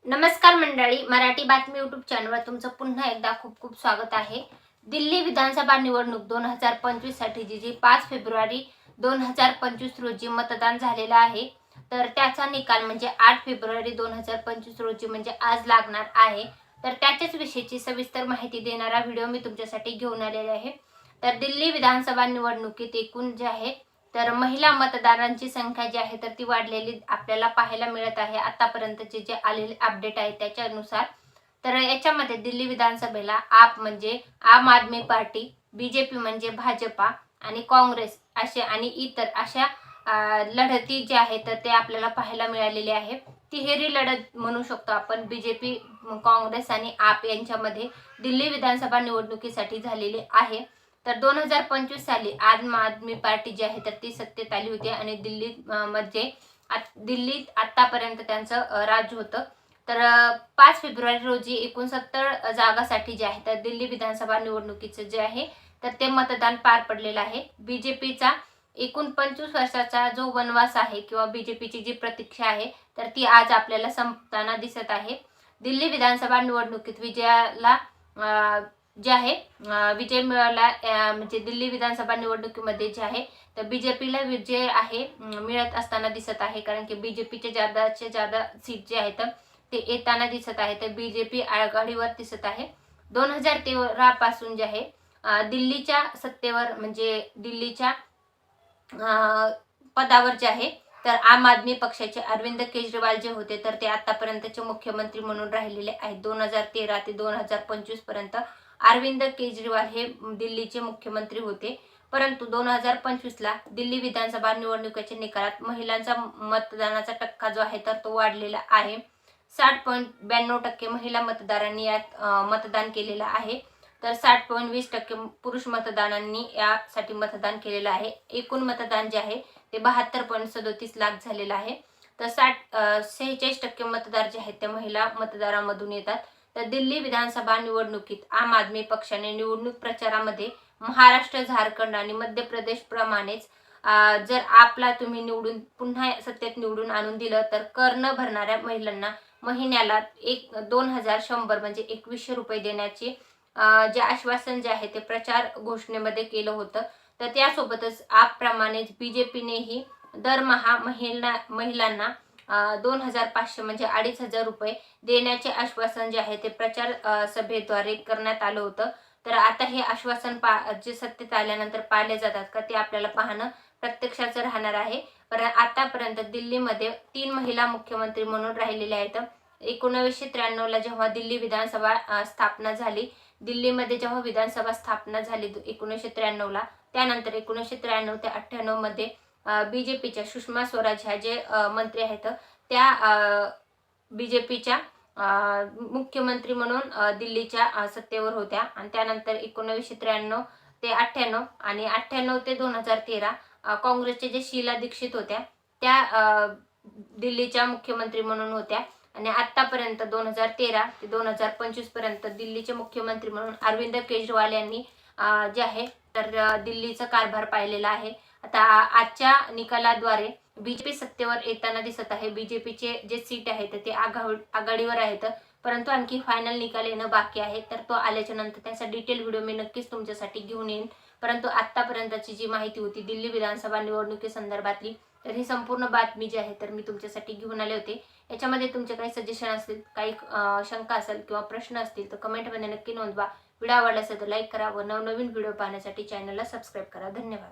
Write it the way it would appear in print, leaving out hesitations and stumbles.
नमस्कार मंडळी, मराठी बातमी यूट्यूब चॅनलवर तुमचं पुन्हा एकदा खूप खूप स्वागत आहे। दिल्ली विधानसभा निवडणूक 2025 साठी जी 5 फेब्रुवारी 2025 रोजी मतदान झालेलं आहे, तर त्याचा निकाल म्हणजे 8 फेब्रुवारी 2025 रोजी म्हणजे आज लागणार आहे। तर त्याच्याच विषयीची सविस्तर माहिती देणारा व्हिडिओ मी तुमच्यासाठी घेऊन आलेला आहे। तर दिल्ली विधानसभा निवडणुकीत एकूण जे आहे तर महिला मतदारांची संख्या जी आहे तर ती वाढलेली आपल्याला पाहायला मिळत आहे। आतापर्यंतचे जे आलेले अपडेट आहे त्याच्यानुसार तर याच्यामध्ये दिल्ली विधानसभेला आप म्हणजे आम आदमी पार्टी, बीजेपी म्हणजे भाजपा आणि काँग्रेस असे आणि इतर अशा लढती जे आहे तर ते आपल्याला पाहायला मिळालेले आहे। तिहेरी लढत म्हणू शकतो आपण, बीजेपी, काँग्रेस आणि आप यांच्यामध्ये दिल्ली विधानसभा निवडणुकीसाठी झालेली आहे। तर 2025 साली आम आदमी पार्टी जी आहे तर ती सत्तेत आली होती आणि दिल्लीत आतापर्यंत त्यांचं राज्य होतं। तर 5 फेब्रुवारी रोजी 69 जागासाठी जे आहे तर दिल्ली विधानसभा निवडणुकीचं जे आहे तर ते मतदान पार पडलेलं आहे। बीजेपीचा एकूण 25 वर्षाचा जो वनवास आहे किंवा बीजेपीची जी प्रतीक्षा आहे तर ती आज आपल्याला संपताना दिसत आहे। दिल्ली विधानसभा निवडणुकीत विजयाला जे आहे विजय मिळाला, म्हणजे दिल्ली विधानसभा निवडणुकीमध्ये जे आहे तर बीजेपीला विजय आहे मिळत असताना दिसत आहे, कारण की बीजेपीचे जादा सीट जे आहेत ते येताना दिसत आहे। तर बीजेपी आघाडीवर दिसत आहे। 2013 पासून जे आहे दिल्लीच्या सत्तेवर म्हणजे दिल्लीच्या पदावर जे आहे तर आम आदमी पक्षाचे अरविंद केजरीवाल जे होते तर ते आतापर्यंतचे मुख्यमंत्री म्हणून राहिलेले आहेत। 2013 ते 2025 पर्यंत अरविंद केजरीवाल हे दिल्लीचे मुख्यमंत्री होते। परंतु 2025 ला दिल्ली विधानसभा निवडणुकीच्या निकालात महिलांचा मतदानाचा टक्का जो आहे तर तो वाढलेला आहे। 60.92% महिला मतदारांनी यात मतदान केलेलं आहे। तर 60.20% पुरुष मतदारांनी यासाठी मतदान केलेलं आहे। एकूण मतदान जे आहे ते 72.37 लाख झालेलं आहे। तर 46% मतदार जे आहेत ते महिला मतदारामधून येतात। तर दिल्ली विधानसभा निवडणुकीत आम आदमी पक्षाने निवडणूक प्रचारामध्ये महाराष्ट्र, झारखंड आणि मध्य प्रदेश प्रमाणेच जर आपला तुम्ही निवडून पुन्हा सत्तेत निवडून आणून दिलं तर कर न भरणाऱ्या महिलांना महिन्याला 2100 म्हणजे 2100 रुपये देण्याचे जे आश्वासन जे आहे ते प्रचार घोषणेमध्ये केलं होतं। तर त्यासोबतच आपप्रमाणेच बीजेपीनेही दरमहा महिलांना 2500 म्हणजे 2500 रुपये देण्याचे आश्वासन जे आहे ते प्रचार सभेद्वारे करण्यात आलं होतं। तर आता हे आश्वासन जे सत्तेत आल्यानंतर पाळले जातात का ते आपल्याला पाहणं प्रत्यक्षाचं राहणार आहे। पण आतापर्यंत दिल्लीमध्ये 3 महिला मुख्यमंत्री म्हणून राहिलेल्या आहेत। 1993 ला जेव्हा दिल्ली विधानसभा स्थापना झाली, दिल्लीमध्ये जेव्हा विधानसभा स्थापना झाली 1993 ला, त्यानंतर 1993 ते 98 मध्ये बीजेपीच्या सुषमा स्वराज ह्या जे मंत्री आहेत त्या बीजेपीच्या मुख्यमंत्री म्हणून दिल्लीच्या सत्तेवर होत्या। आणि त्यानंतर 1993 ते 98 आणि 98 ते 2013 काँग्रेसचे जे शीला दीक्षित होत्या त्या दिल्लीच्या मुख्यमंत्री म्हणून होत्या। आणि आतापर्यंत 2013 ते 2025 पर्यंत दिल्लीचे मुख्यमंत्री म्हणून अरविंद केजरीवाल यांनी जे आहे तर दिल्लीचा कारभार पाहिलेला आहे। आता आजच्या निकालाद्वारे बीजेपी सत्तेवर येताना दिसत आहे। बीजेपीचे जे सीट आहेत ते आघाडीवर आहेत, परंतु आणखी फायनल निकाल येणं बाकी आहे। तर तो आल्याच्या नंतर त्याचा डिटेल व्हिडिओ मी नक्कीच तुमच्यासाठी घेऊन येईन। परंतु आतापर्यंतची जी माहिती होती दिल्ली विधानसभा निवडणुकीसंदर्भातली, तर ही संपूर्ण बातमी जी आहे तर मी तुमच्यासाठी घेऊन आले होते। याच्यामध्ये तुमचे काही सजेशन असतील, काही शंका असेल किंवा प्रश्न असतील तर कमेंटमध्ये नक्की नोंदवा। व्हिडिओ आवडला असेल तर लाईक करा व नवनवीन व्हिडिओ पाहण्यासाठी चॅनलला सबस्क्राईब करा। धन्यवाद।